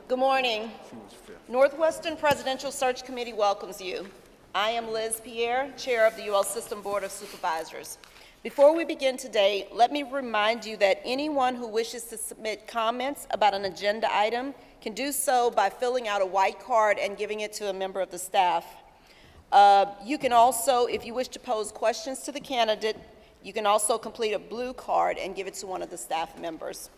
Good morning. Northwestern Presidential Search Committee welcomes you. I am Liz Pierre, Chair of the UL System Board of Supervisors. Before we begin today, let me remind you that anyone who wishes to submit comments about an agenda item can do so by filling out a white card and giving it to a member of the staff. You can also, if you wish to pose questions to the candidate, you can also complete a blue card and give it to one of the staff members.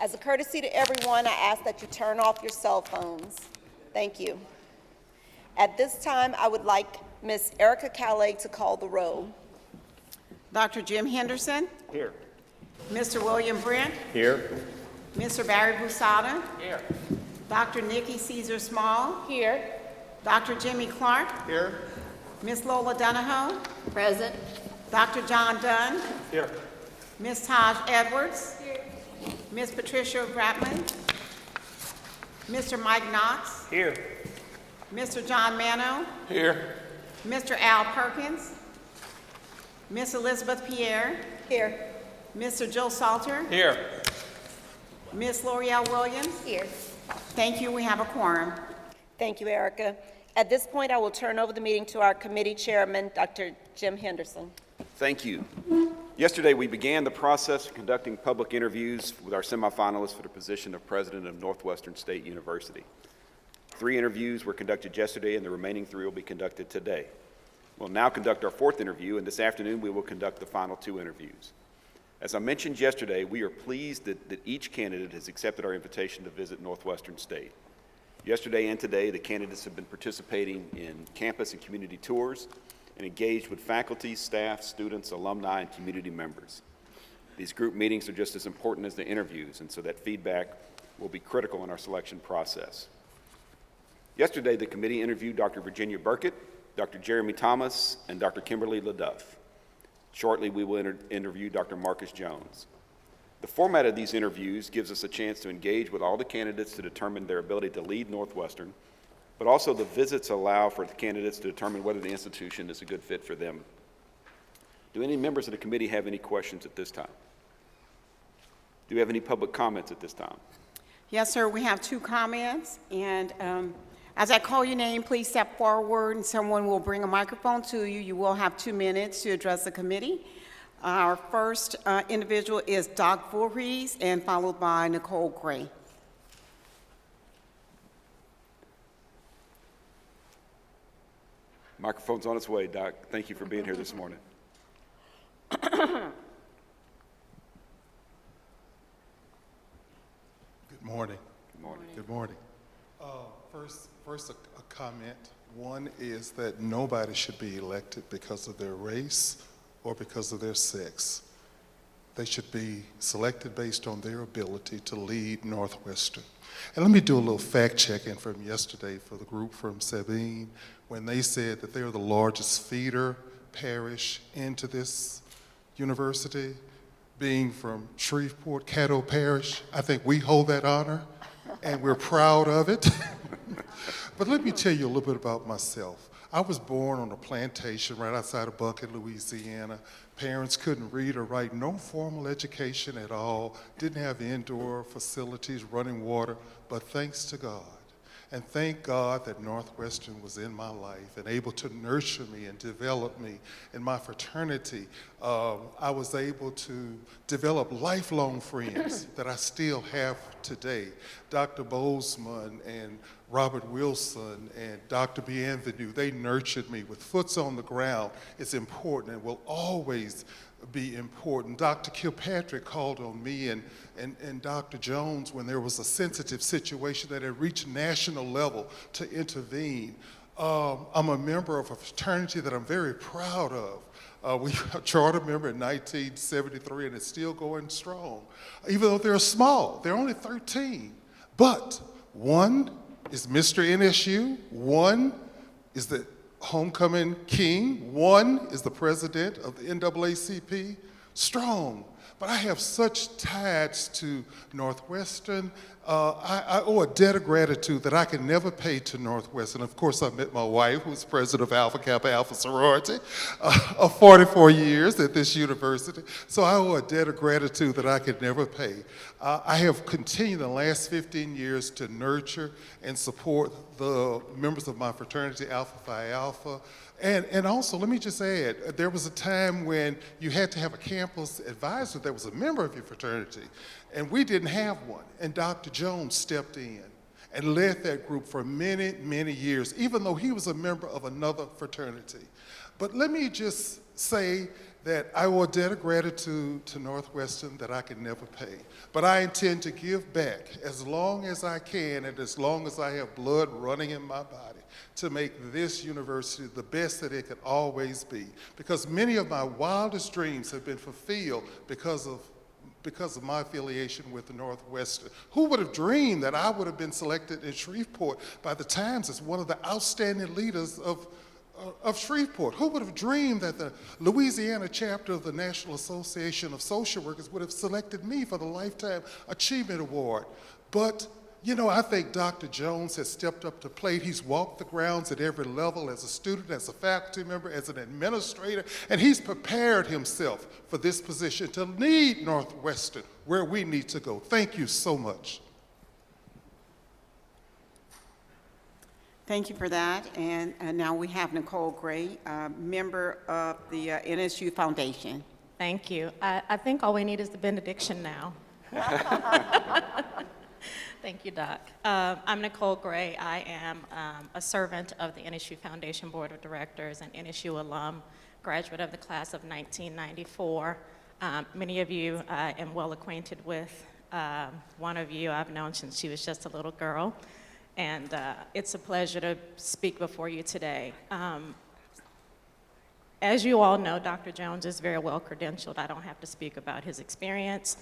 As a courtesy to everyone, I ask that you turn off your cell phones. Thank you. At this time, I would like Ms. Erica Calais to call the roll. Dr. Jim Henderson. Here. Mr. William Brent. Here. Mr. Barry Busada. Here. Dr. Nikki Caesar Small. Here. Dr. Jimmy Clark. Here. Ms. Lola Donahoe. Present. Dr. John Dunn. Here. Ms. Taj Edwards. Here. Ms. Patricia Bratman. Mr. Mike Knox. Here. Mr. John Mano. Here. Mr. Al Perkins. Ms. Elizabeth Pierre. Here. Mr. Joe Salter. Here. Ms. L'Oreal Williams. Here. Thank you. We have a quorum. Thank you, Erica. At this point, I will turn over the meeting to our committee chairman, Dr. Jim Henderson. Thank you. Yesterday, we began the process of conducting public interviews with our semifinalists for the position of president of Northwestern State University. 3 interviews were conducted yesterday, and the remaining 3 will be conducted today. We'll now conduct our 4th interview, and this afternoon we will conduct the final 2 interviews. As I mentioned yesterday, we are pleased that each candidate has accepted our invitation to visit Northwestern State. Yesterday and today, the candidates have been participating in campus and community tours and engaged with faculty, staff, students, alumni, and community members. These group meetings are just as important as the interviews, and so that feedback will be critical in our selection process. Yesterday, the committee interviewed Dr. Virginia Burkett, Dr. Jeremy Thomas, and Dr. Kimberly LaDuff. Shortly, we will interview Dr. Marcus Jones. The format of these interviews gives us a chance to engage with all the candidates to determine their ability to lead Northwestern, but also the visits allow for the candidates to determine whether the institution is a good fit for them. Do any members of the committee have any questions at this time? Do we have any public comments at this time? Yes, sir. We have 2 comments, and as I call your name, please step forward and someone will bring a microphone to you. You will have 2 minutes to address the committee. Our first individual is Doc Voorhees, and followed by Nicole Gray. Microphone's on its way, Doc. Thank you for being here this morning. Good morning. Good morning. Good morning. First a comment. One is that nobody should be elected because of their race or because of their sex. They should be selected based on their ability to lead Northwestern. And let me do a little fact checking from yesterday for the group from Sabine when they said that they're the largest feeder parish into this university. Being from Shreveport, Caddo Parish, I think we hold that honor and we're proud of it. But let me tell you a little bit about myself. I was born on a plantation right outside of Buckhead, Louisiana. Parents couldn't read or write, no formal education at all, didn't have indoor facilities, running water, but thanks to God. And thank God that Northwestern was in my life and able to nurture me and develop me. In my fraternity, I was able to develop lifelong friends that I still have today. Dr. Bozeman and Robert Wilson and Dr. Bienvenu, they nurtured me with foots on the ground. It's important and will always be important. Dr. Kilpatrick called on me and Dr. Jones when there was a sensitive situation that had reached national level to intervene. I'm a member of a fraternity that I'm very proud of. We were a charter member in 1973 and it's still going strong. Even though they're small, they're only 13. But one is Mr. NSU, one is the homecoming king, one is the president of the NAACP, strong. But I have such ties to Northwestern I owe a debt of gratitude that I can never pay to Northwestern. Of course, I met my wife, who's president of Alpha Kappa Alpha Sorority, of 44 years at this university. So I owe a debt of gratitude that I could never pay. I have continued the last 15 years to nurture and support the members of my fraternity, Alpha Phi Alpha. And also, let me just add, there was a time when you had to have a campus advisor that was a member of your fraternity, and we didn't have one. And Dr. Jones stepped in and led that group for many, many years, even though he was a member of another fraternity. But let me just say that I owe a debt of gratitude to Northwestern that I can never pay. But I intend to give back as long as I can and as long as I have blood running in my body to make this university the best that it could always be. Because many of my wildest dreams have been fulfilled because of my affiliation with Northwestern. Who would have dreamed that I would have been selected in Shreveport by the Times as one of the outstanding leaders of Shreveport? Who would have dreamed that the Louisiana chapter of the National Association of Social Workers would have selected me for the Lifetime Achievement Award? But, you know, I think Dr. Jones has stepped up to the plate. He's walked the grounds at every level as a student, as a faculty member, as an administrator, and he's prepared himself for this position to lead Northwestern where we need to go. Thank you so much. Thank you for that. And now we have Nicole Gray, member of the NSU Foundation. Thank you. I think all we need is the benediction now. Thank you, Doc. I'm Nicole Gray. I am a servant of the NSU Foundation Board of Directors, an NSU alum, graduate of the class of 1994. Many of you I am well acquainted with. One of you I've known since she was just a little girl. And it's a pleasure to speak before you today. As you all know, Dr. Jones is very well credentialed. I don't have to speak about his experience,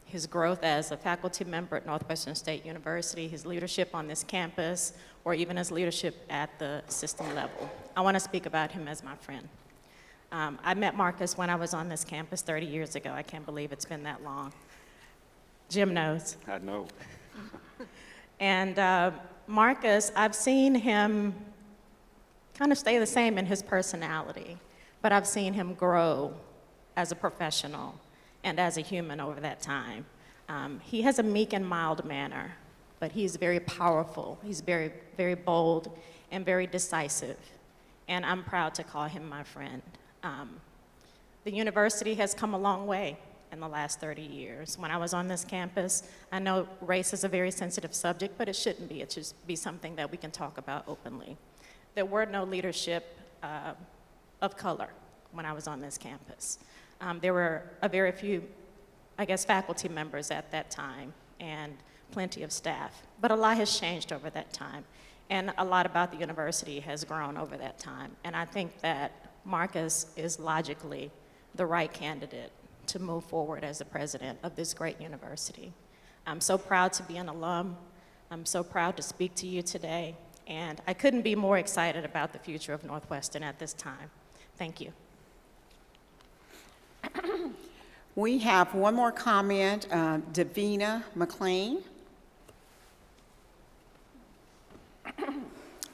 his growth as a faculty member at Northwestern State University, his leadership on this campus, or even his leadership at the system level. I want to speak about him as my friend. I met Marcus when I was on this campus 30 years ago. I can't believe it's been that long. Jim knows. I know. And Marcus, I've seen him kind of stay the same in his personality, but I've seen him grow as a professional and as a human over that time. He has a meek and mild manner, but he's very powerful. He's very, very bold and very decisive, and I'm proud to call him my friend. The university has come a long way in the last 30 years. When I was on this campus, I know race is a very sensitive subject, but it shouldn't be. It should be something that we can talk about openly. There were no leadership of color when I was on this campus. There were a very few, I guess, faculty members at that time and plenty of staff. But a lot has changed over that time, and a lot about the university has grown over that time. And I think that Marcus is logically the right candidate to move forward as the president of this great university. I'm so proud to be an alum. I'm so proud to speak to you today, and I couldn't be more excited about the future of Northwestern at this time. Thank you. We have one more comment, Davina McLean,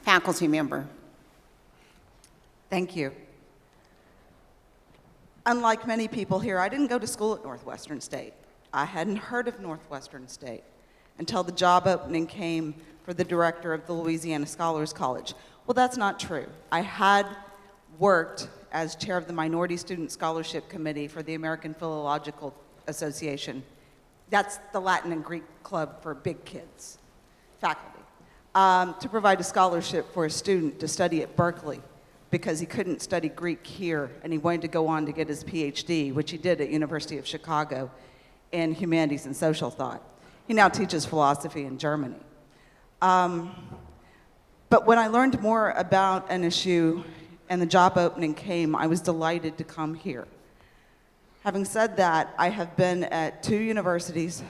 faculty member. Thank you. Unlike many people here, I didn't go to school at Northwestern State. I hadn't heard of Northwestern State until the job opening came for the director of the Louisiana Scholars College. Well, that's not true. I had worked as chair of the Minority Student Scholarship Committee for the American Philological Association. That's the Latin and Greek club for big kids, faculty, to provide a scholarship for a student to study at Berkeley, because he couldn't study Greek here, and he wanted to go on to get his PhD, which he did at University of Chicago in Humanities and Social Thought. He now teaches philosophy in Germany. But when I learned more about NSU and the job opening came, I was delighted to come here. Having said that, I have been at 3 universities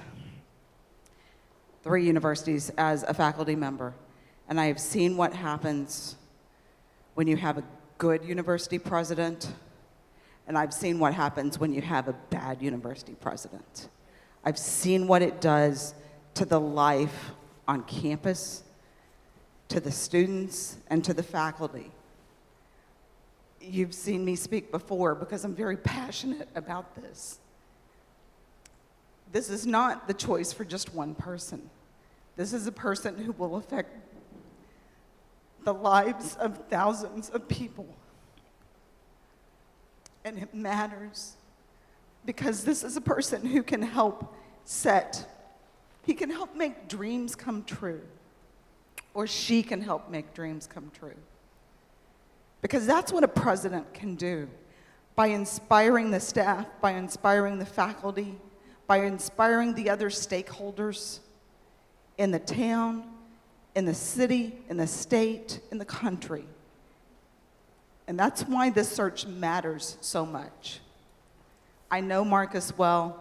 as a faculty member, and I have seen what happens when you have a good university president, and I've seen what happens when you have a bad university president. I've seen what it does to the life on campus, to the students, and to the faculty. You've seen me speak before because I'm very passionate about this. This is not the choice for just one person. This is a person who will affect the lives of thousands of people. And it matters because this is a person who can help he can help make dreams come true, or she can help make dreams come true. Because that's what a president can do, by inspiring the staff, by inspiring the faculty, by inspiring the other stakeholders in the town, in the city, in the state, in the country. And that's why this search matters so much. I know Marcus well.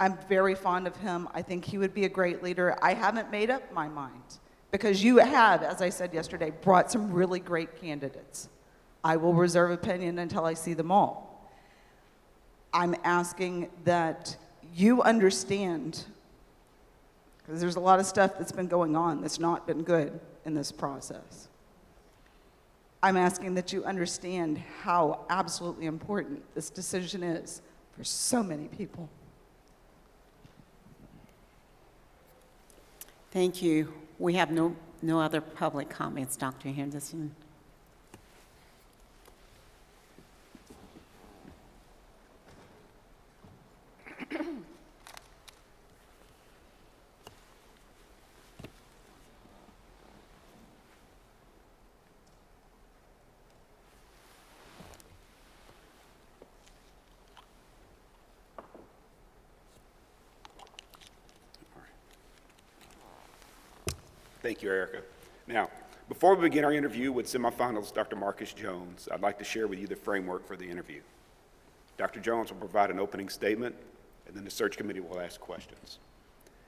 I'm very fond of him. I think he would be a great leader. I haven't made up my mind because you have, as I said yesterday, brought some really great candidates. I will reserve opinion until I see them all. I'm asking that you understand, because there's a lot of stuff that's been going on that's not been good in this process. I'm asking that you understand how absolutely important this decision is for so many people. Thank you. We have no other public comments, Dr. Henderson. Thank you, Erica. Now, before we begin our interview with semifinalist Dr. Marcus Jones, I'd like to share with you the framework for the interview. Dr. Jones will provide an opening statement, and then the search committee will ask questions.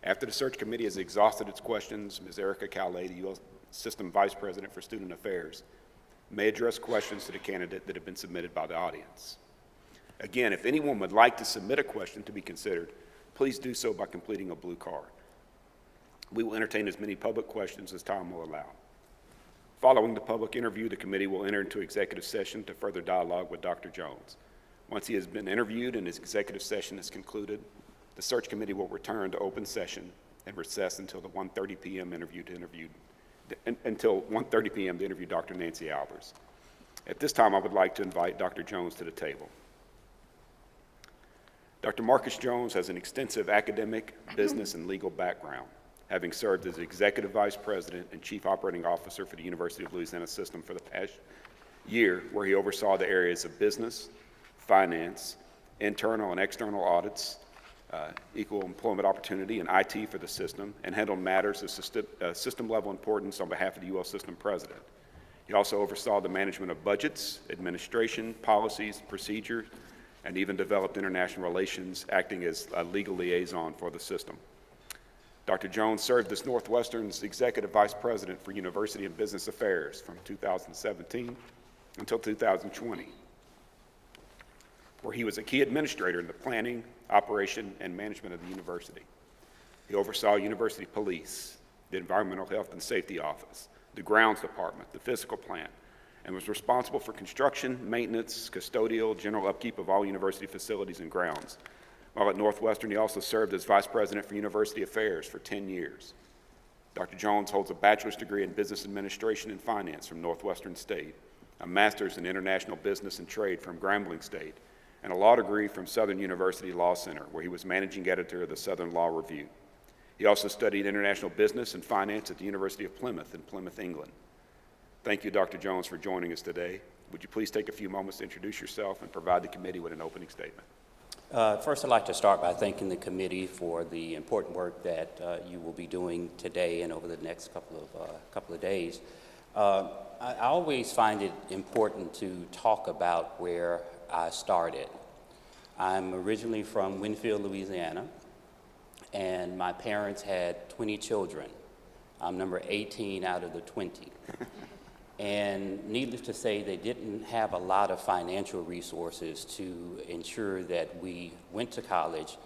After the search committee has exhausted its questions, Ms. Erica Calais, the U.S. System Vice President for Student Affairs, may address questions to the candidate that have been submitted by the audience. Again, if anyone would like to submit a question to be considered, please do so by completing a blue card. We will entertain as many public questions as time will allow. Following the public interview, the committee will enter into executive session to further dialogue with Dr. Jones. Once he has been interviewed and his executive session is concluded, the search committee will return to open session and recess until the 1:30 p.m. until 1:30 p.m. to interview Dr. Nancy Albers. At this time, I would like to invite Dr. Jones to the table. Dr. Marcus Jones has an extensive academic, business, and legal background, having served as Executive Vice President and Chief Operating Officer for the University of Louisiana System for the past year, where he oversaw the areas of business, finance, internal and external audits, equal employment opportunity, and IT for the system, and handled matters of system-level importance on behalf of the UL System President. He also oversaw the management of budgets, administration, policies, procedures, and even developed international relations, acting as a legal liaison for the system. Dr. Jones served as Northwestern's Executive Vice President for University and Business Affairs from 2017 until 2020, where he was a key administrator in the planning, operation, and management of the university. He oversaw university police, the Environmental Health and Safety Office, the grounds department, the physical plant, and was responsible for construction, maintenance, custodial, general upkeep of all university facilities and grounds. While at Northwestern, he also served as Vice President for University Affairs for 10 years. Dr. Jones holds a bachelor's degree in Business Administration and Finance from Northwestern State, a master's in International Business and Trade from Grambling State, and a law degree from Southern University Law Center, where he was managing editor of the Southern Law Review. He also studied international business and finance at the University of Plymouth in Plymouth, England. Thank you, Dr. Jones, for joining us today. Would you please take a few moments to introduce yourself and provide the committee with an opening statement? First, I'd like to start by thanking the committee for the important work that you will be doing today and over the next couple of days. I always find it important to talk about where I started. I'm originally from Winfield, Louisiana, and my parents had 20 children. I'm number 18 out of the 20. And needless to say, they didn't have a lot of financial resources to ensure that we went to college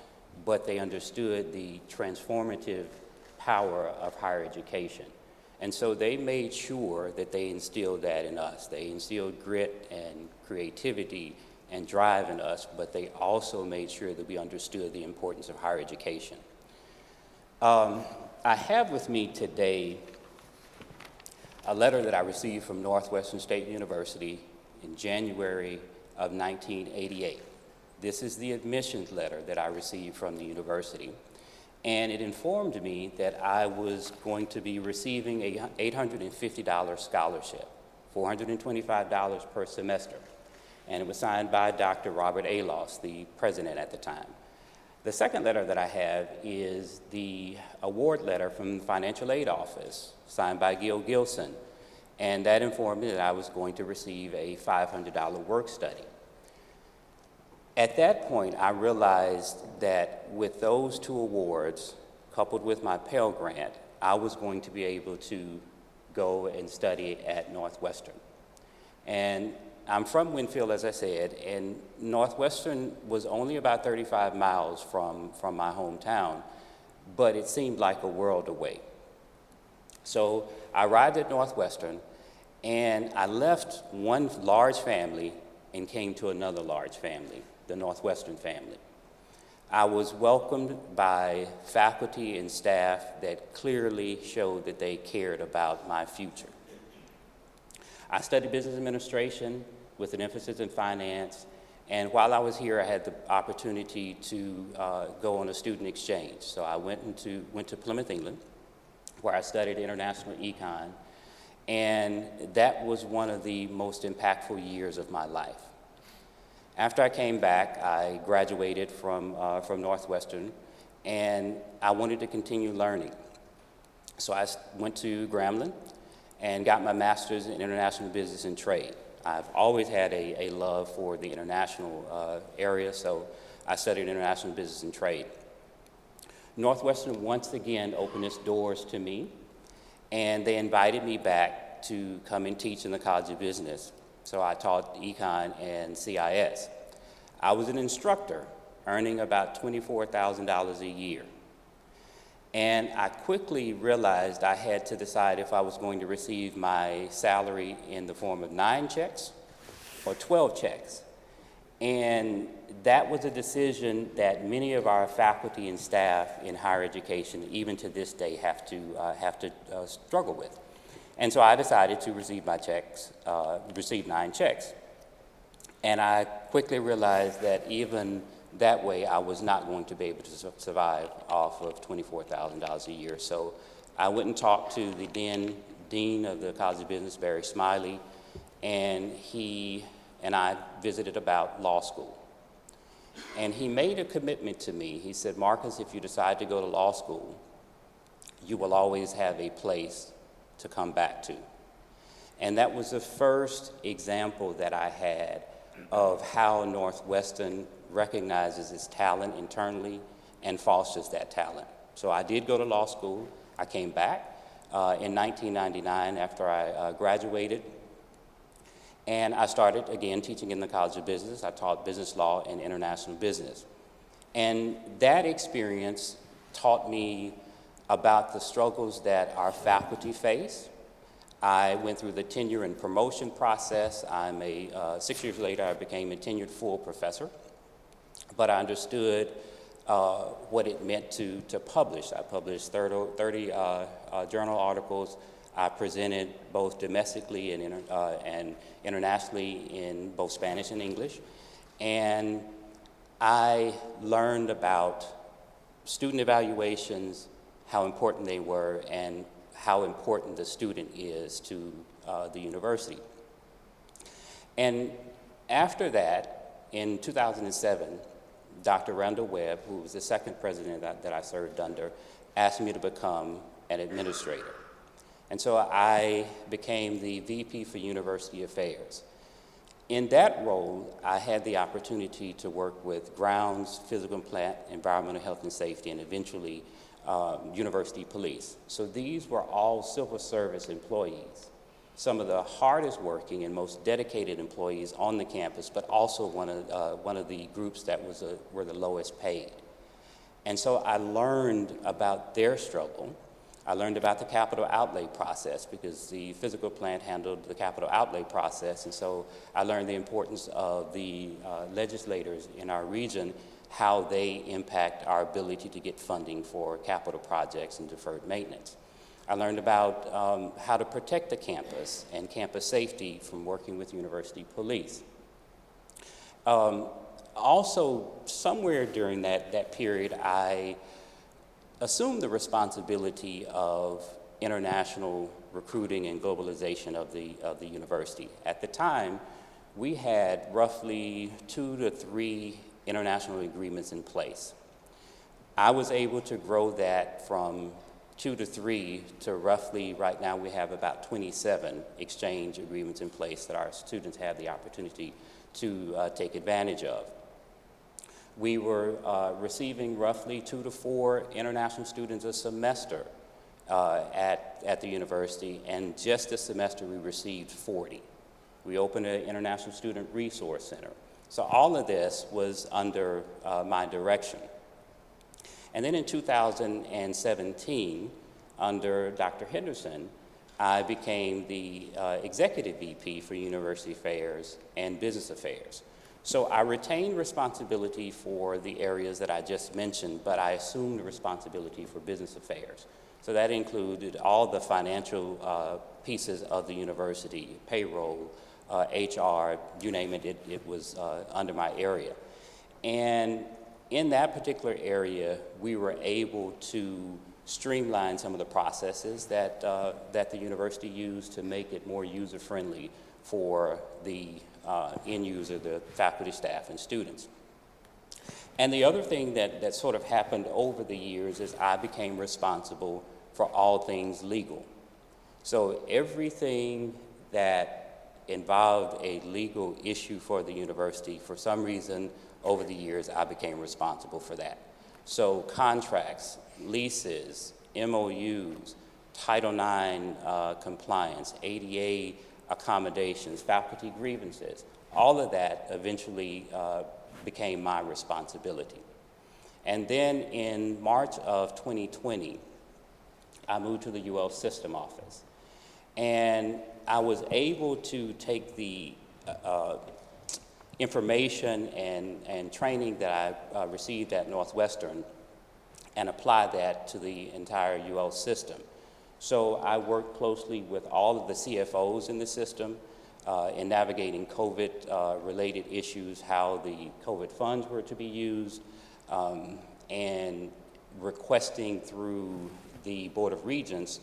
but they understood the transformative power of higher education. And so they made sure that they instilled that in us. They instilled grit and creativity and drive in us, but they also made sure that we understood the importance of higher education. I have with me today a letter that I received from Northwestern State University in January of 1988. This is the admissions letter that I received from the university, and it informed me that I was going to be receiving an $850 scholarship, $425 per semester, and it was signed by Dr. Robert Aloss, the president at the time. The second letter that I have is the award letter from the Financial Aid Office, signed by Gil Gilson, and that informed me that I was going to receive a $500 work study. At that point, I realized that with those two awards, coupled with my Pell Grant, I was going to be able to go and study at Northwestern. And I'm from Winfield, as I said, and Northwestern was only about 35 miles from my hometown, but it seemed like a world away. So I arrived at Northwestern, and I left one large family and came to another large family, the Northwestern family. I was welcomed by faculty and staff that clearly showed that they cared about my future. I studied business administration with an emphasis in finance, and while I was here, I had the opportunity to go on a student exchange. So I went to Plymouth, England, where I studied international econ, and that was one of the most impactful years of my life. After I came back, I graduated from Northwestern, and I wanted to continue learning. So I went to Grambling and got my master's in international business and trade. I've always had a love for the international area, so I studied international business and trade. Northwestern once again opened its doors to me, and they invited me back to come and teach in the College of Business. So I taught econ and CIS. I was an instructor, earning about $24,000 a year. And I quickly realized I had to decide if I was going to receive my salary in the form of 9 checks or 12 checks. And that was a decision that many of our faculty and staff in higher education, even to this day, have to struggle with. And so I decided to receive 9 checks. And I quickly realized that even that way, I was not going to be able to survive off of $24,000 a year. So I went and talked to the then dean of the College of Business, Barry Smiley, and he and I visited about law school. And he made a commitment to me. He said, Marcus, if you decide to go to law school, you will always have a place to come back to. And that was the first example that I had of how Northwestern recognizes its talent internally and fosters that talent. So I did go to law school. I came back in 1999 after I graduated, and I started again teaching in the College of Business. I taught business law and international business. And that experience taught me about the struggles that our faculty face. I went through the tenure and promotion process. 6 years later, I became a tenured full professor. But I understood what it meant to publish. I published 30 journal articles. I presented both domestically and internationally in both Spanish and English. And I learned about student evaluations, how important they were, and how important the student is to the university. And after that, in 2007, Dr. Randall Webb, who was the second president that I served under, asked me to become an administrator. And so I became the VP for University Affairs. In that role, I had the opportunity to work with grounds, physical and plant, environmental health and safety, and eventually university police. So these were all civil service employees, some of the hardest working and most dedicated employees on the campus, but also one of the groups that were the lowest paid. And so I learned about their struggle. I learned about the capital outlay process because the physical plant handled the capital outlay process. And so I learned the importance of the legislators in our region, how they impact our ability to get funding for capital projects and deferred maintenance. I learned about how to protect the campus and campus safety from working with university police. Also, somewhere during that period, I assumed the responsibility of international recruiting and globalization of the university. At the time, we had roughly 2 to 3 international agreements in place. I was able to grow that from 2 to 3 to roughly, right now we have about 27 exchange agreements in place that our students have the opportunity to take advantage of. We were receiving roughly 2 to 4 international students a semester at the university, and just this semester we received 40. We opened an International Student Resource Center. So all of this was under my direction. And then in 2017, under Dr. Henderson, I became the Executive VP for University Affairs and Business Affairs. So I retained responsibility for the areas that I just mentioned, but I assumed responsibility for business affairs. So that included all the financial pieces of the university, payroll, HR, you name it, it was under my area. And in that particular area, we were able to streamline some of the processes that the university used to make it more user-friendly for the end user, the faculty, staff, and students. And the other thing that sort of happened over the years is I became responsible for all things legal. So everything that involved a legal issue for the university, for some reason, over the years, I became responsible for that. So contracts, leases, MOUs, Title IX compliance, ADA accommodations, faculty grievances, all of that eventually became my responsibility. And then in March of 2020, I moved to the UL System Office. And I was able to take the information and training that I received at Northwestern and apply that to the entire UL system. So I worked closely with all of the CFOs in the system in navigating COVID-related issues, how the COVID funds were to be used, and requesting through the Board of Regents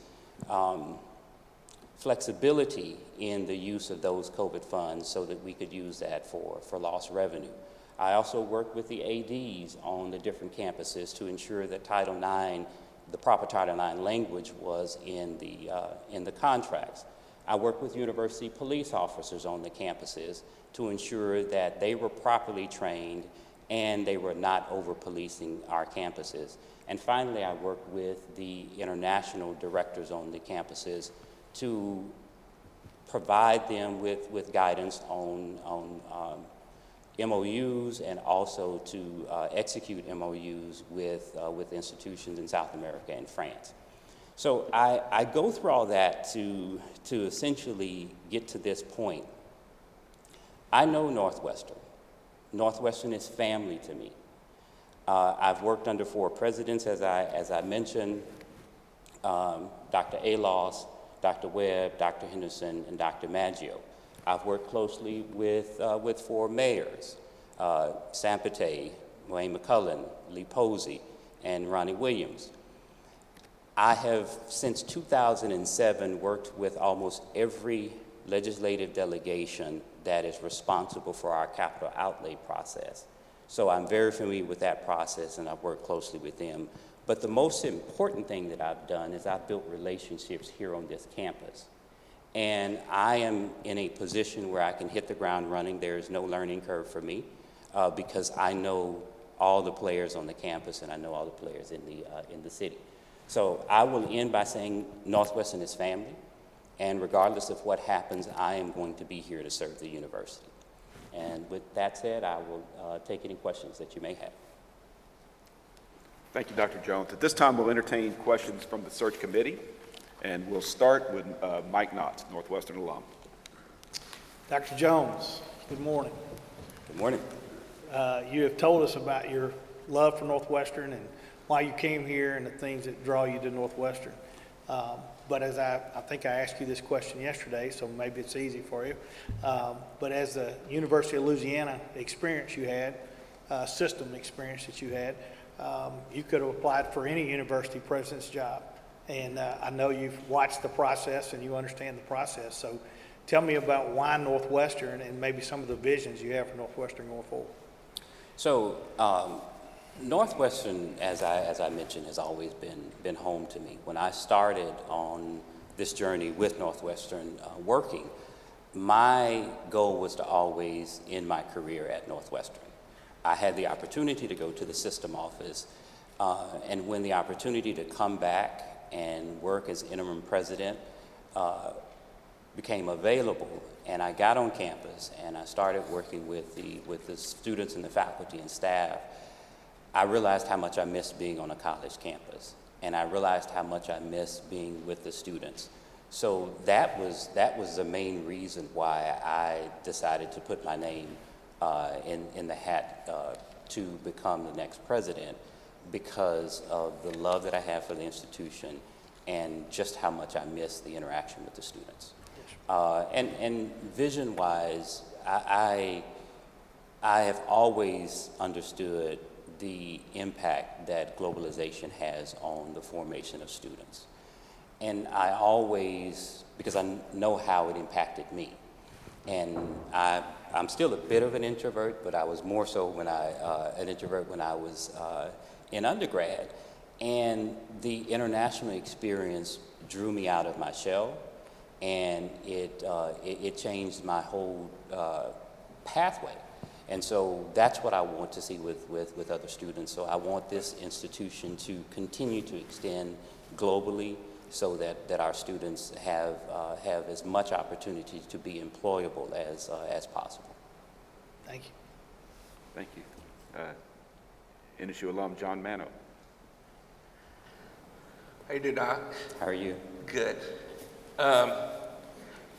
flexibility in the use of those COVID funds so that we could use that for lost revenue. I also worked with the ADs on the different campuses to ensure that Title IX, the proper Title IX language was in the contracts. I worked with university police officers on the campuses to ensure that they were properly trained and they were not over-policing our campuses. And finally, I worked with the international directors on the campuses to provide them with guidance on MOUs and also to execute MOUs with institutions in South America and France. So I go through all that to essentially get to this point. I know Northwestern. Northwestern is family to me. I've worked under 4 presidents, as I mentioned, Dr. Alos, Dr. Webb, Dr. Henderson, and Dr. Maggio. I've worked closely with 4 mayors, Sampete, Wayne McCullen, Lee Posey, and Ronnie Williams. I have, since 2007, worked with almost every legislative delegation that is responsible for our capital outlay process. So I'm very familiar with that process, and I've worked closely with them. But the most important thing that I've done is I've built relationships here on this campus. And I am in a position where I can hit the ground running. There is no learning curve for me because I know all the players on the campus and I know all the players in the city. So I will end by saying Northwestern is family, and regardless of what happens, I am going to be here to serve the university. And with that said, I will take any questions that you may have. Thank you, Dr. Jones. At this time, we'll entertain questions from the search committee, and we'll start with Mike Knotts, Northwestern alum. Dr. Jones, good morning. Good morning. You have told us about your love for Northwestern and why you came here and the things that draw you to Northwestern. But as I think I asked you this question yesterday, so maybe it's easy for you. But as the University of Louisiana experience you had, system experience that you had, you could have applied for any university president's job. And I know you've watched the process and you understand the process. So tell me about why Northwestern and maybe some of the visions you have for Northwestern going forward. So Northwestern, as I mentioned, has always been home to me. When I started on this journey with Northwestern working, my goal was to always end my career at Northwestern. I had the opportunity to go to the system office, and when the opportunity to come back and work as interim president became available, and I got on campus and I started working with the students and the faculty and staff, I realized how much I missed being on a college campus, and I realized how much I missed being with the students. So that was the main reason why I decided to put my name in the hat to become the next president, because of the love that I have for the institution and just how much I miss the interaction with the students. And vision-wise, I have always understood the impact that globalization has on the formation of students. And I always, because I know how it impacted me. And I'm still a bit of an introvert, but I was more so an introvert when I was in undergrad. And the international experience drew me out of my shell, and it changed my whole pathway. And so that's what I want to see with other students. So I want this institution to continue to extend globally, so that our students have as much opportunity to be employable as possible. Thank you. Thank you. NSU alum John Mano. How you doing, Doc? How are you? Good.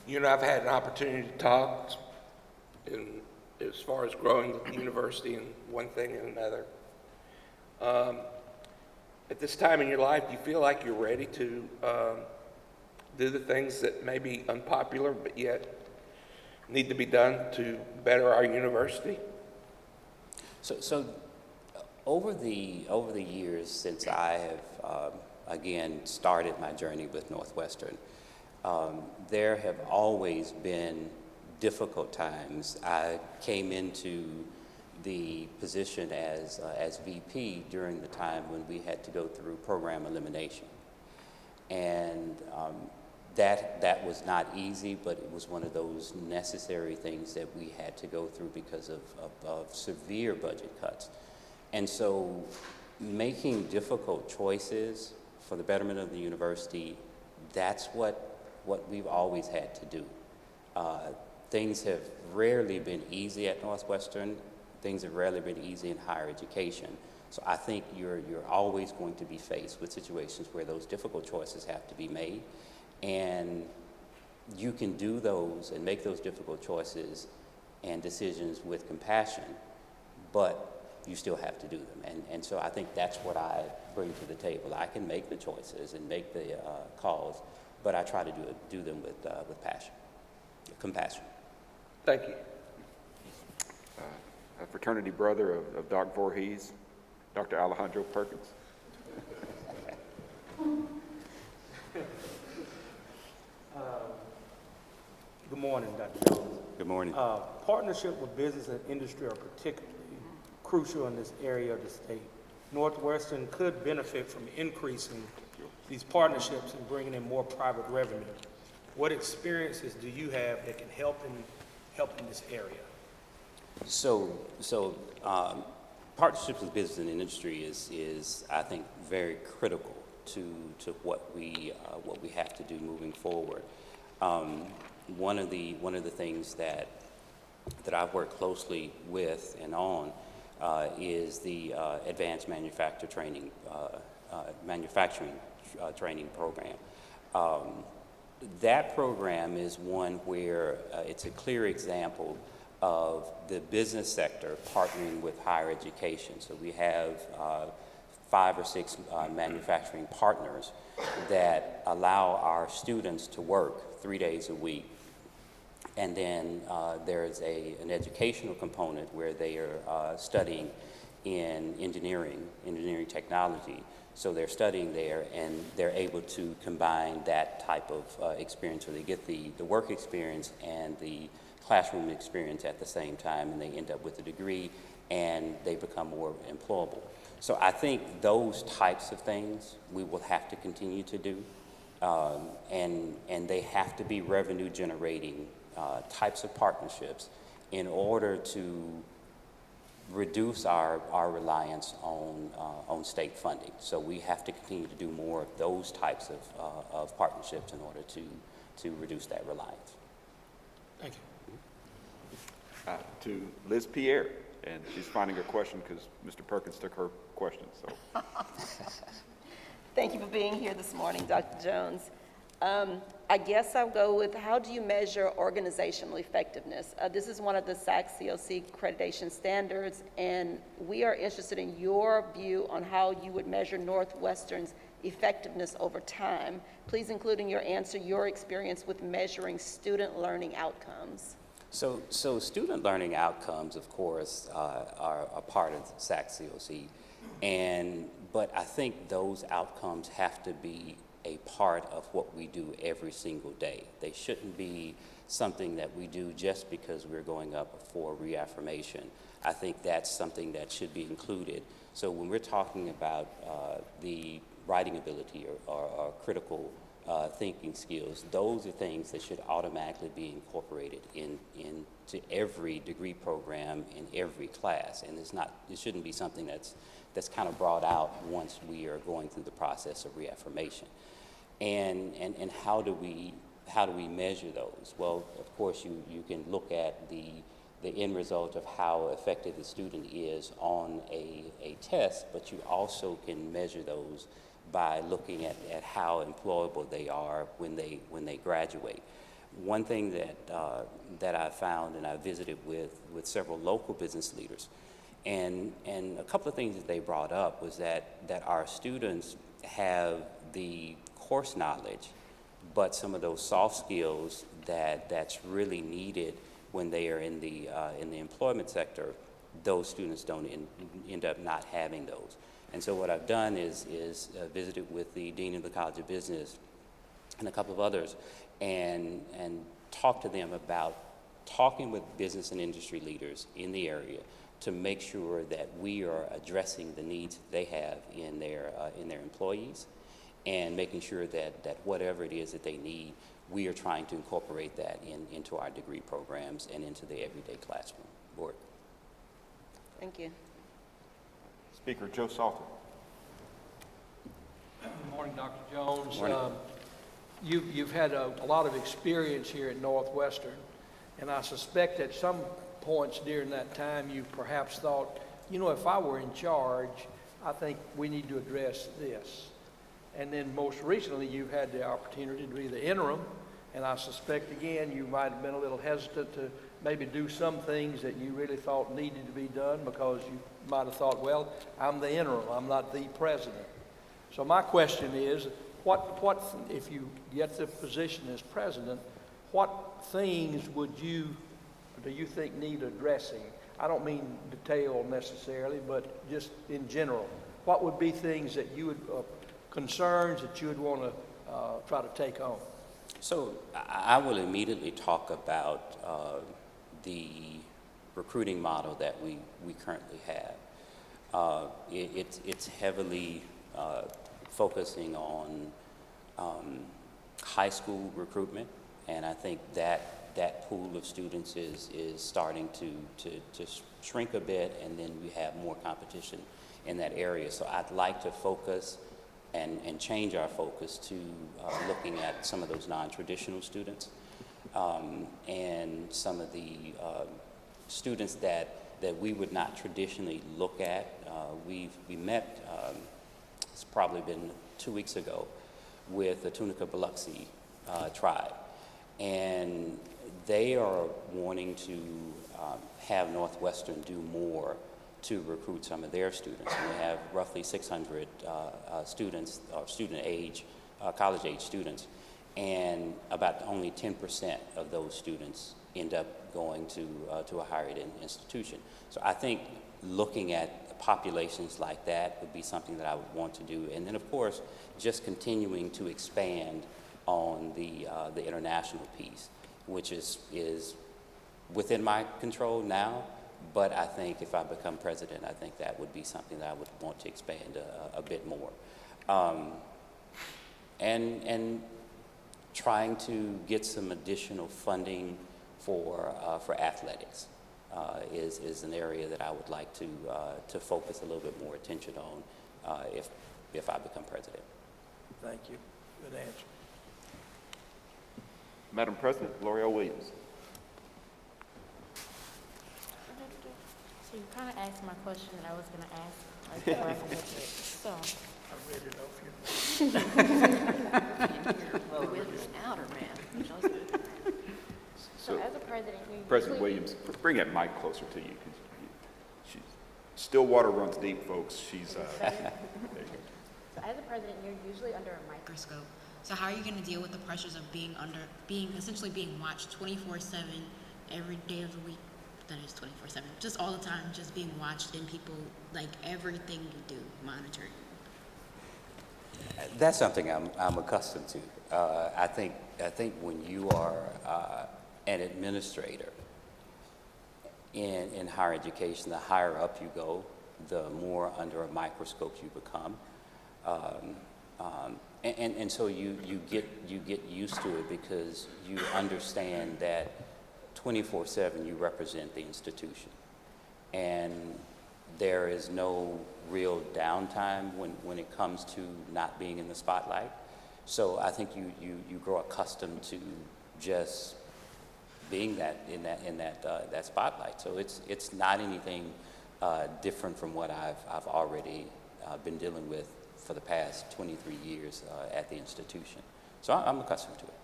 You know, I've had an opportunity to talk as far as growing the university and one thing and another. At this time in your life, do you feel like you're ready to do the things that may be unpopular but yet need to be done to better our university? So over the years since I have again started my journey with Northwestern, there have always been difficult times. I came into the position as VP during the time when we had to go through program elimination. And that was not easy, but it was one of those necessary things that we had to go through because of severe budget cuts. And so making difficult choices for the betterment of the university, that's what we've always had to do. Things have rarely been easy at Northwestern. Things have rarely been easy in higher education. So I think you're always going to be faced with situations where those difficult choices have to be made. And you can do those and make those difficult choices and decisions with compassion, but you still have to do them. And so I think that's what I bring to the table. I can make the choices and make the calls, but I try to do them with passion, compassion. Thank you. A fraternity brother of Doc Voorhees, Dr. Alejandro Perkins. Good morning, Dr. Jones. Good morning. Partnership with business and industry are particularly crucial in this area of the state. Northwestern could benefit from increasing these partnerships and bringing in more private revenue. What experiences do you have that can help in this area? So partnerships with business and industry is I think very critical to what we have to do moving forward. One of the things that I've worked closely with and on is the Advanced Manufacturing Training Program. That program is one where it's a clear example of the business sector partnering with higher education. So we have 5 or 6 manufacturing partners that allow our students to work 3 days a week. And then there's an educational component where they are studying in engineering technology. So they're studying there, and they're able to combine that type of experience, where they get the work experience and the classroom experience at the same time, and they end up with a degree, and they become more employable. So I think those types of things we will have to continue to do, and they have to be revenue generating types of partnerships in order to reduce our reliance on state funding. So we have to continue to do more of those types of partnerships in order to reduce that reliance. Thank you. To Liz Pierre, and she's finding her question because Mr. Perkins took her question, so. Thank you for being here this morning, Dr. Jones. I guess I'll go with, how do you measure organizational effectiveness? This is one of the SAC COC accreditation standards, and we are interested in your view on how you would measure Northwestern's effectiveness over time. Please include in your answer your experience with measuring student learning outcomes. So student learning outcomes, of course, are a part of SAC COC, but I think those outcomes have to be a part of what we do every single day. They shouldn't be something that we do just because we're going up for reaffirmation. I think that's something that should be included. So when we're talking about the writing ability or critical thinking skills, those are things that should automatically be incorporated into every degree program in every class. And it shouldn't be something that's kind of brought out once we are going through the process of reaffirmation. And how do we measure those? Well, of course, you can look at the end result of how effective the student is on a test, but you also can measure those by looking at how employable they are when they graduate. One thing that I found, and I visited with several local business leaders, and a couple of things that they brought up was that our students have the course knowledge, but some of those soft skills that's really needed when they are in the employment sector, those students don't end up not having those. And so what I've done is visited with the Dean of the College of Business and a couple of others, and talked to them about talking with business and industry leaders in the area to make sure that we are addressing the needs they have in their employees, and making sure that whatever it is that they need, we are trying to incorporate that into our degree programs and into the everyday classroom work. Thank you. Speaker Joe Salter. Good morning, Dr. Jones. Morning. You've had a lot of experience here at Northwestern, and I suspect at some points during that time you perhaps thought, if I were in charge, I think we need to address this. And then most recently, you've had the opportunity to be the interim, and I suspect, again, you might have been a little hesitant to maybe do some things that you really thought needed to be done because you might have thought, well, I'm the interim, I'm not the president. So my question is, what if you get the position as president, what things do you think need addressing? I don't mean detail necessarily, but just in general. What would be things that you would concerns that you would want to try to take on? So I will immediately talk about the recruiting model that we currently have. It's heavily focusing on high school recruitment, and I think that pool of students is starting to shrink a bit, and then we have more competition in that area. So I'd like to focus and change our focus to looking at some of those non-traditional students and some of the students that that we would not traditionally look at. We met, it's probably been 2 weeks ago, with the Tunica Biloxi tribe. And they are wanting to have Northwestern do more to recruit some of their students. And we have roughly 600 students, or college age students, and about only 10% of those students end up going to a higher ed institution. So I think looking at populations like that would be something that I would want to do. And then, of course, just continuing to expand on the international piece, which is within my control now. But I think if I become president, I think that would be something that I would want to expand a bit more. And trying to get some additional funding for athletics is an area that I would like to focus a little bit more attention on if I become president. Thank you. Good answer. Madam President, L'Oreal Williams. So you kind of asked my question that I was going to ask right before I can get to it. So, I read it off your the wisdom outer man. So as a president, you President usually- Williams, bring that mic closer to you. Still water runs deep, folks. She's, there you go. So as a president, you're usually under a microscope. So how are you going to deal with the pressures of essentially being watched 24/7 every day of the week? That is 24/7, just all the time, just being watched, and people, like, everything you do, monitoring. That's something I'm accustomed to. I think when you are an administrator in higher education, the higher up you go, the more under a microscope you become, and so you get used to it because you understand that 24/7 you represent the institution, and there is no real downtime when it comes to not being in the spotlight. So I think you grow accustomed to just being in that spotlight. So it's not anything different from what I've already been dealing with for the past 23 years at the institution. So I'm accustomed to it.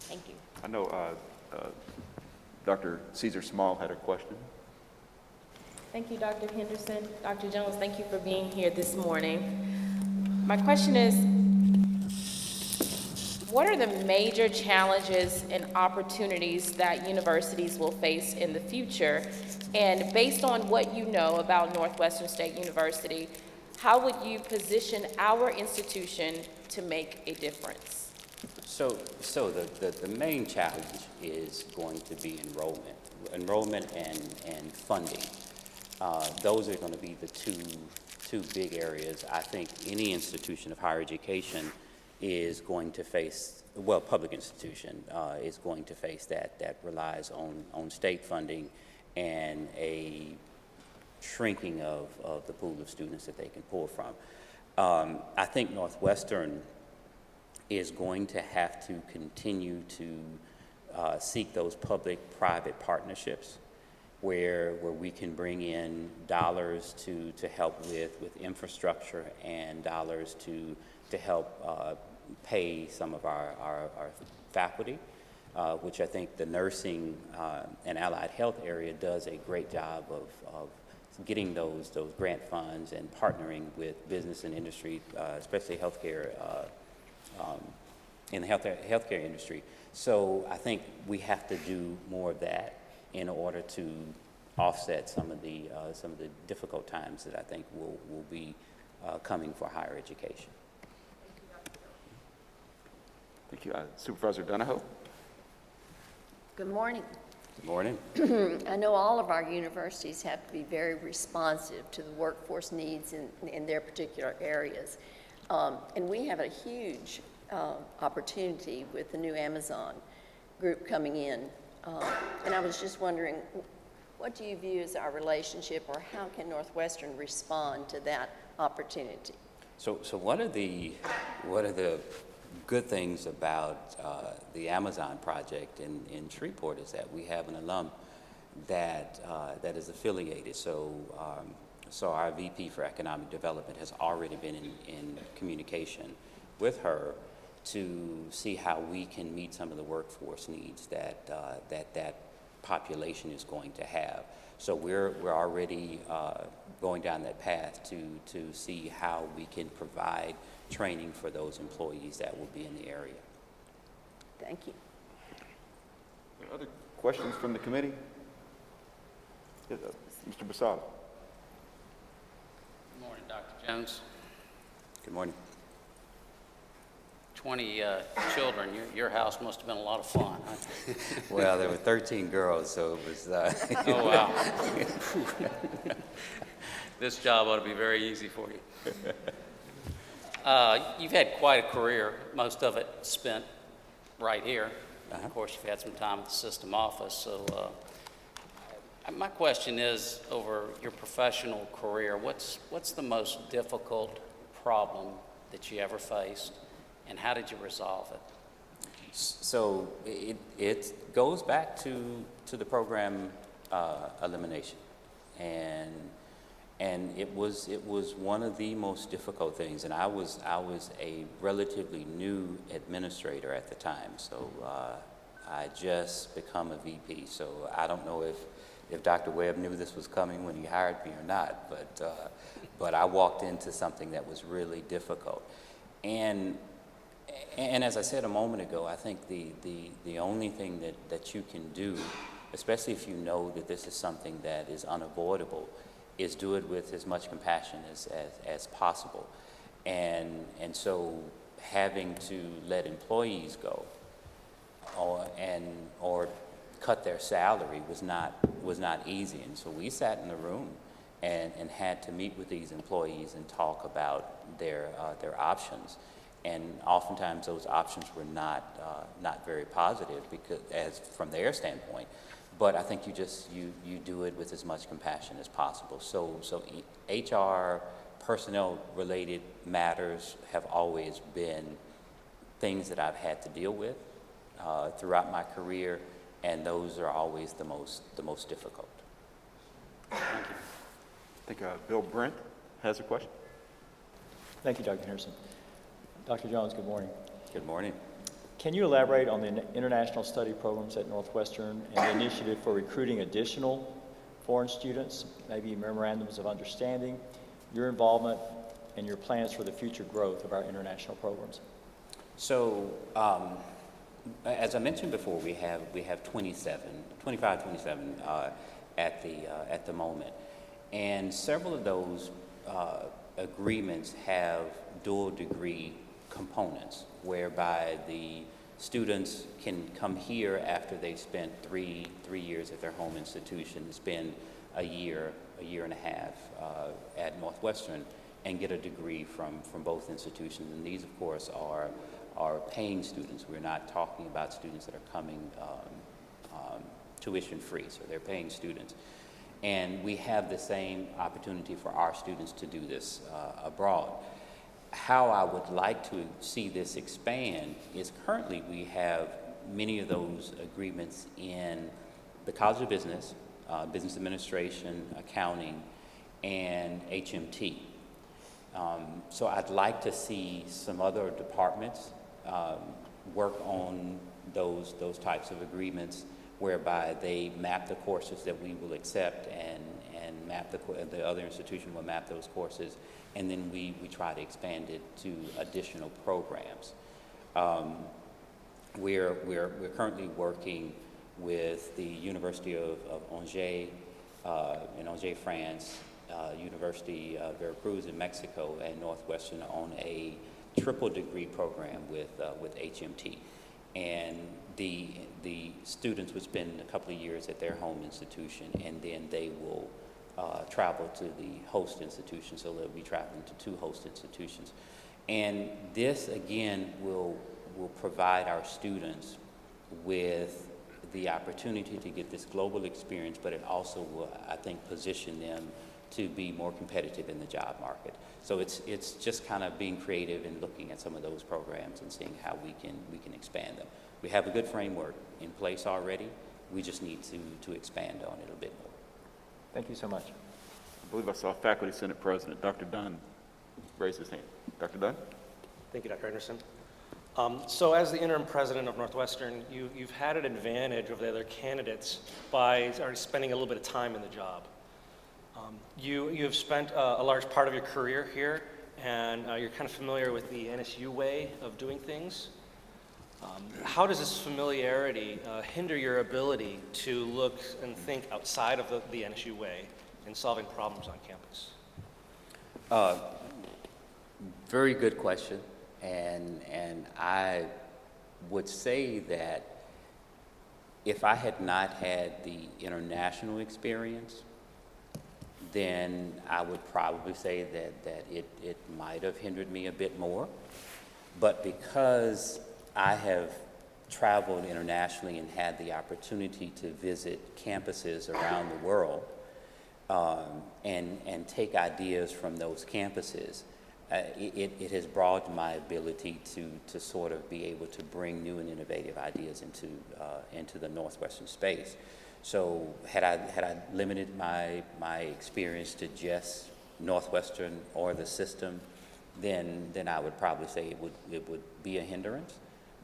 Thank you. I know Dr. Caesar Small had a question. Thank you, Dr. Henderson. Dr. Jones, thank you for being here this morning. My question is, what are the major challenges and opportunities that universities will face in the future? And based on what you know about Northwestern State University, how would you position our institution to make a difference? So the main challenge is going to be enrollment and funding. Those are going to be the two big areas. I think any institution of higher education is going to face, well, public institution is going to face that relies on state funding and a shrinking of the pool of students that they can pull from. I think Northwestern is going to have to continue to seek those public-private partnerships where we can bring in dollars to help with infrastructure and dollars to help pay some of our faculty, which I think the nursing and allied health area does a great job of getting those grant funds and partnering with business and industry, especially healthcare, in the healthcare industry. So I think we have to do more of that in order to offset some of the difficult times that I think will be coming for higher education. Thank you. Supervisor Donahoe. Good morning. Good morning. I know all of our universities have to be very responsive to the workforce needs in their particular areas. And we have a huge opportunity with the new Amazon group coming in. And I was just wondering, what do you view as our relationship, or how can Northwestern respond to that opportunity? So one of the good things about the Amazon project in Shreveport is that we have an alum that is affiliated. So our VP for Economic Development has already been in communication with her to see how we can meet some of the workforce needs that population is going to have. So we're already going down that path to see how we can provide training for those employees that will be in the area. Thank you. Other questions from the committee? Yes, Mr. Basada. Good morning, Dr. Jones. Good morning. 20 children. Your house must have been a lot of fun, huh? Well, there were 13 girls, so it was... Oh, wow. This job ought to be very easy for you. You've had quite a career, most of it spent right here. Of course, you've had some time at the system office. So my question is, over your professional career, what's the most difficult problem that you ever faced, and how did you resolve it? So it goes back to the program elimination, and it was one of the most difficult things. And I was a relatively new administrator at the time, so I just become a VP. So I don't know if Dr. Webb knew this was coming when he hired me or not, but I walked into something that was really difficult. And as I said a moment ago, I think the only thing that you can do, especially if you know that this is something that is unavoidable, is do it with as much compassion as possible. And so having to let employees go or cut their salary was not easy. And so we sat in the room and had to meet with these employees and talk about their options. And oftentimes those options were not very positive because, as from their standpoint. But I think you do it with as much compassion as possible. So HR, personnel-related matters have always been things that I've had to deal with throughout my career, and those are always the most difficult. Thank you. I think Bill Brent has a question. Thank you, Dr. Henderson. Dr. Jones, good morning. Good morning. Can you elaborate on the international study programs at Northwestern and the initiative for recruiting additional foreign students, maybe memorandums of understanding, your involvement, and your plans for the future growth of our international programs? So, as I mentioned before, we have 25, 27 at the moment, and several of those agreements have dual degree components, whereby the students can come here after they've spent three years at their home institution, spend a year and a half at Northwestern, and get a degree from both institutions. And these, of course, are paying students. We're not talking about students that are coming tuition free, so they're paying students. And we have the same opportunity for our students to do this abroad. How I would like to see this expand is currently we have many of those agreements in the College of Business, Business Administration, Accounting, and HMT. So I'd like to see some other departments work on those types of agreements, whereby they map the courses that we will accept and map the other institution will map those courses, and then we try to expand it to additional programs. We're currently working with the University of Angers in Angers, France, University of Veracruz in Mexico, and Northwestern on a triple degree program with HMT. And the students would spend a couple of years at their home institution, and then they will travel to the host institution, so they'll be traveling to 2 host institutions. And this, again, will provide our students with the opportunity to get this global experience, but it also will, I think, position them to be more competitive in the job market. So it's just kind of being creative and looking at some of those programs and seeing how we can expand them. We have a good framework in place already, we just need to expand on it a bit more. Thank you so much. I believe I saw Faculty Senate President Dr. Dunn raise his hand. Dr. Dunn? Thank you, Dr. Anderson. So as the interim president of Northwestern, you've had an advantage over the other candidates by already spending a little bit of time in the job. You've spent a large part of your career here, and you're kind of familiar with the NSU way of doing things. How does this familiarity hinder your ability to look and think outside of the NSU way in solving problems on campus? Very good question, and I would say that if I had not had the international experience, then I would probably say that it might have hindered me a bit more. But because I have traveled internationally and had the opportunity to visit campuses around the world and take ideas from those campuses, it has broadened my ability to sort of be able to bring new and innovative ideas into the Northwestern space. So had I limited my experience to just Northwestern or the system, then I would probably say it would be a hindrance.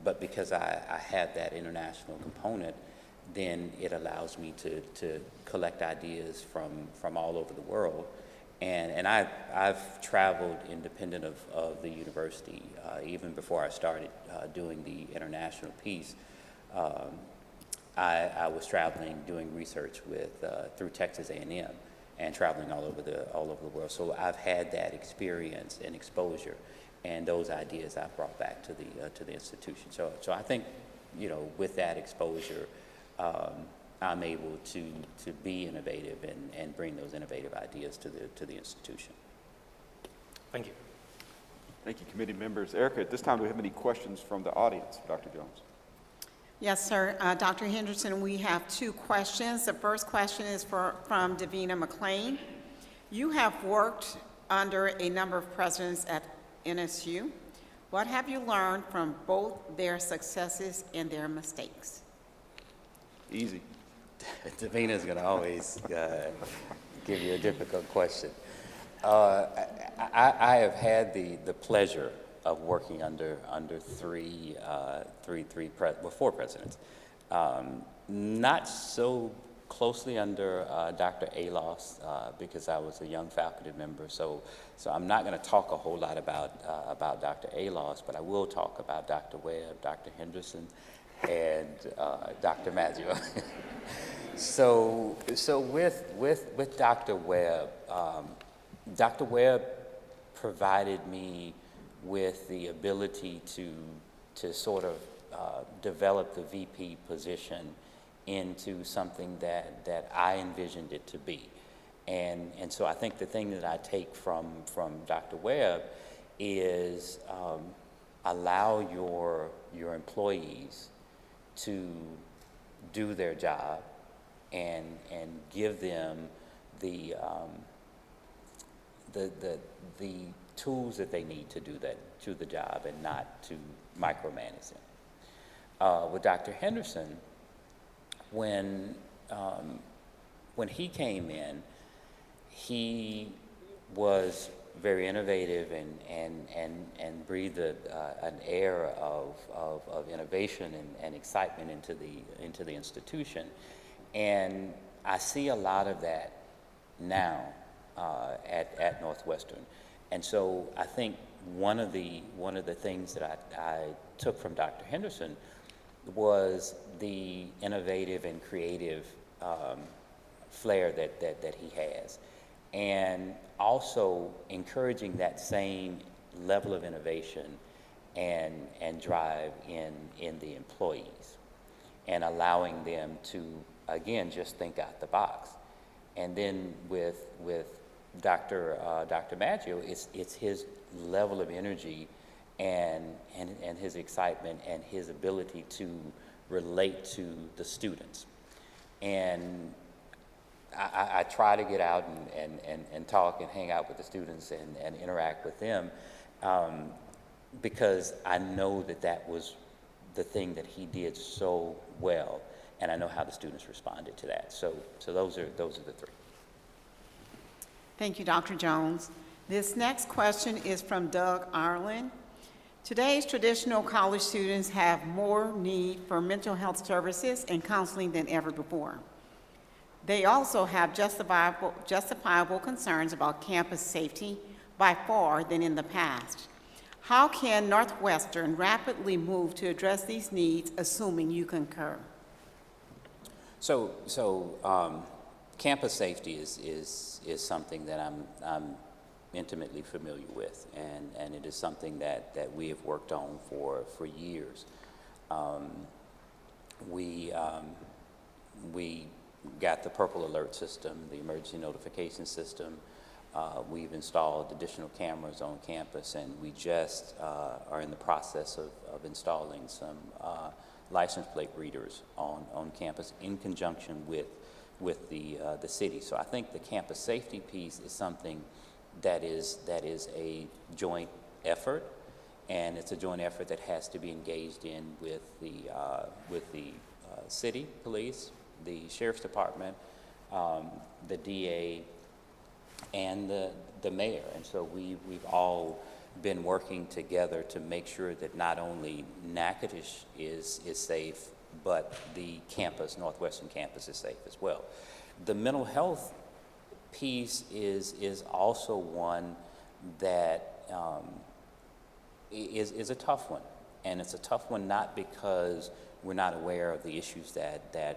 But because I have that international component, then it allows me to collect ideas from all over the world. And I've traveled independent of the university. Even before I started doing the international piece, I was traveling, doing research through Texas A&M, and traveling all over the world. So I've had that experience and exposure, and those ideas I've brought back to the institution. So I think, with that exposure, I'm able to be innovative and bring those innovative ideas to the institution. Thank you. Thank you, committee members. Erica, at this time, do we have any questions from the audience for Dr. Jones? Yes, sir. Dr. Henderson, we have two questions. The first question is from Davina McLean. You have worked under a number of presidents at NSU. What have you learned from both their successes and their mistakes? Easy. Davina's going to always give you a difficult question. I have had the pleasure of working under four presidents. Not so closely under Dr. Alos because I was a young faculty member. So I'm not going to talk a whole lot about Dr. Alos, but I will talk about Dr. Webb, Dr. Henderson, and Dr. Maggio. So with Dr. Webb, Dr. Webb provided me with the ability to sort of develop the VP position into something that I envisioned it to be. And so I think the thing that I take from Dr. Webb is allow your employees to do their job and give them the tools that they need to do the job and not to micromanage them. With Dr. Henderson, when he came in, he was very innovative and breathed an air of innovation and excitement into the institution. And I see a lot of that now at Northwestern. And so I think one of the things that I took from Dr. Henderson was the innovative and creative flair that he has, and also encouraging that same level of innovation and drive in the employees, and allowing them to, again, just think out the box. And then with Dr. Maggio, it's his level of energy and his excitement and his ability to relate to the students. And I try to get out and talk and hang out with the students and interact with them because I know that was the thing that he did so well. and I know how the students responded to that. So those are the three. Thank you, Dr. Jones. This next question is from Doug Ireland. Today's traditional college students have more need for mental health services and counseling than ever before. They also have justifiable concerns about campus safety by far than in the past. How can Northwestern rapidly move to address these needs, assuming you concur? So campus safety is something that I'm intimately familiar with, and it is something that we have worked on for years. We got the Purple Alert system, the emergency notification system. We've installed additional cameras on campus, and we just are in the process of installing some license plate readers on campus in conjunction with the city. So I think the campus safety piece is something that is a joint effort, and it's a joint effort that has to be engaged in with the city police, the sheriff's department, the DA, and the mayor. And so we've all been working together to make sure that not only Natchitoches is safe, but the campus, Northwestern campus, is safe as well. The mental health piece is also one that is a tough one, and it's a tough one not because we're not aware of the issues that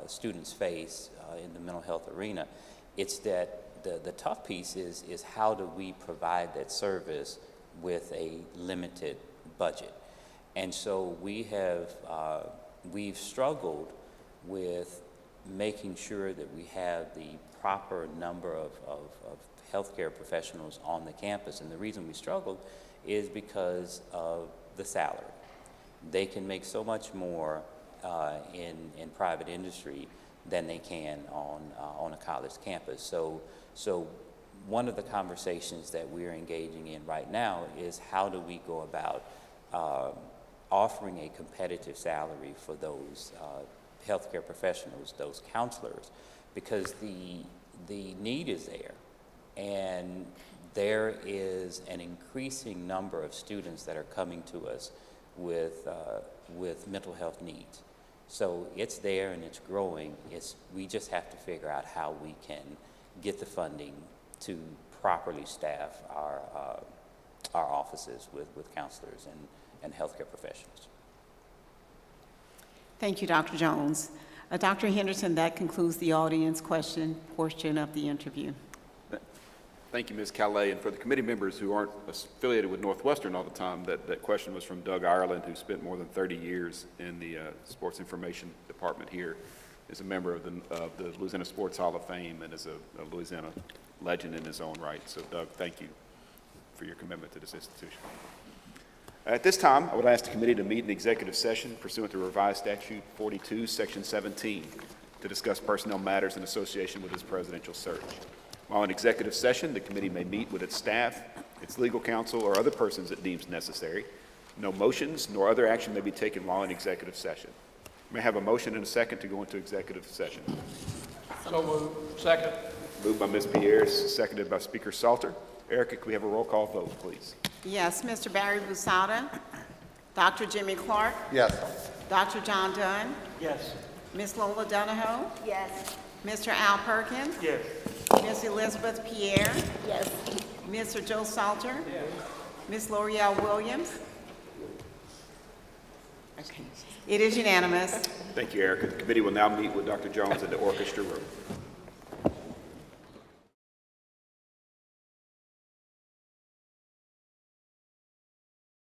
students face in the mental health arena. It's that the tough piece is how do we provide that service with a limited budget. And so we've struggled with making sure that we have the proper number of healthcare professionals on the campus. And the reason we struggled is because of the salary. They can make so much more in private industry than they can on a college campus. So one of the conversations that we're engaging in right now is how do we go about offering a competitive salary for those healthcare professionals, those counselors, because the need is there, and there is an increasing number of students that are coming to us with mental health needs. So it's there and it's growing. We just have to figure out how we can get the funding to properly staff our offices with counselors and healthcare professionals. Thank you, Dr. Jones. Dr. Henderson, that concludes the audience question portion of the interview. Thank you, Ms. Calais. And for the committee members who aren't affiliated with Northwestern all the time, that question was from Doug Ireland, who spent more than 30 years in the sports information department here, is a member of the Louisiana Sports Hall of Fame, and is a Louisiana legend in his own right. So, Doug, thank you for your commitment to this institution. At this time, I would ask the committee to meet in executive session pursuant to revised statute 42, section 17, to discuss personnel matters in association with this presidential search. While in executive session, the committee may meet with its staff, its legal counsel, or other persons it deems necessary. No motions nor other action may be taken while in executive session. May I have a motion and a second to go into executive session? So moved. Second. Moved by Ms. Pierce, seconded by Speaker Salter. Erica, can we have a roll call vote, please? Yes, Mr. Barry Busada, Dr. Jimmy Clark, Yes. Dr. John Dunn, Yes. Ms. Lola Donahoe, Yes. Mr. Al Perkins, Yes. Ms. Elizabeth Pierre, Yes. Mr. Joe Salter, Ms. L'Oreal Williams. Okay. It is unanimous. Thank you, Erica. The committee will now meet with Dr. Jones in the orchestra room.